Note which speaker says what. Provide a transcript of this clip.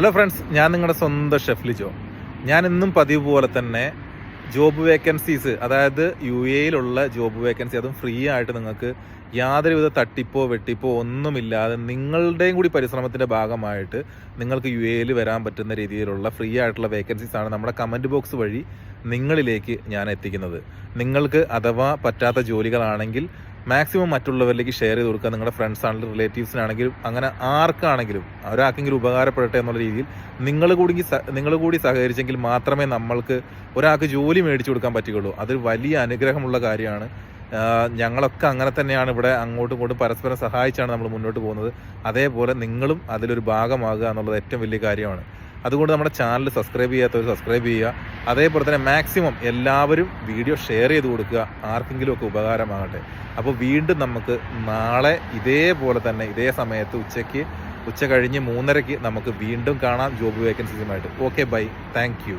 Speaker 1: Hello friends, ഞാൻ നിങ്ങളുടെ സ്വന്തം ഷെഫ് ലിജോ. ഞാൻ ഇന്നും പതിവ് പോലെ തന്നെ ജോബ് വേക്കൻസീസ്, അതായത് UAE-യിലുള്ള ജോബ് വേക്കൻസി, അതും ഫ്രീ ആയിട്ട് നിങ്ങൾക്ക് യാതൊരുവിധ തട്ടിപ്പോ വെട്ടിപ്പോ ഒന്നുമില്ലാതെ നിങ്ങളുടെയും കൂടി പരിശ്രമത്തിൻ്റെ ഭാഗമായിട്ട് നിങ്ങൾക്ക് UAE-യിൽ വരാൻ പറ്റുന്ന രീതിയിലുള്ള ഫ്രീ ആയിട്ടുള്ള വേക്കൻസീസ് ആണ് നമ്മുടെ കമൻറ്റ് ബോക്സ് വഴി നിങ്ങളിലേക്ക് ഞാൻ എത്തിക്കുന്നത്. നിങ്ങൾക്ക് അഥവാ പറ്റാത്ത ജോലികളാണെങ്കിൽ മാക്സിമം മറ്റുള്ളവരിലേക്ക് ഷെയർ ചെയ്ത് കൊടുക്കുക. നിങ്ങളുടെ ഫ്രണ്ട്സ് ആണെങ്കിലും റിലേറ്റീവ്സിനാണെങ്കിലും അങ്ങനെ ആർക്കാണെങ്കിലും ഒരാൾക്കെങ്കിലും ഉപകാരപ്പെടട്ടെ എന്നുള്ള രീതിയിൽ നിങ്ങൾ കൂടി സഹകരിച്ചെങ്കിൽ മാത്രമേ നമ്മൾക്ക് ഒരാൾക്ക് ജോലി മേടിച്ചു കൊടുക്കാൻ പറ്റുകയുള്ളൂ. അതൊരു വലിയ അനുഗ്രഹമുള്ള കാര്യമാണ്. ഞങ്ങളൊക്കെ അങ്ങനെ തന്നെയാണ്. ഇവിടെ അങ്ങോട്ടും ഇങ്ങോട്ടും പരസ്പരം സഹായിച്ചാണ് നമ്മൾ മുന്നോട്ട് പോകുന്നത്. അതേപോലെ നിങ്ങളും അതിലൊരു ഭാഗമാകുക എന്നുള്ളത് ഏറ്റവും വലിയ കാര്യമാണ്. അതുകൊണ്ട് നമ്മുടെ ചാനൽ സബ്സ്ക്രൈബ് ചെയ്യാത്തവർ സബ്സ്ക്രൈബ് ചെയ്യുക. അതേപോലെ തന്നെ മാക്സിമം എല്ലാവരും വീഡിയോ ഷെയർ ചെയ്ത് കൊടുക്കുക, ആർക്കെങ്കിലുമൊക്കെ ഉപകാരമാകട്ടെ. അപ്പോൾ വീണ്ടും നമുക്ക് നാളെ ഇതേപോലെ തന്നെ ഇതേ സമയത്ത് ഉച്ച കഴിഞ്ഞ് 3:30 നമുക്ക് വീണ്ടും കാണാം ജോബ് വേക്കൻസീസുമായിട്ട്. Okay, bye, thank U.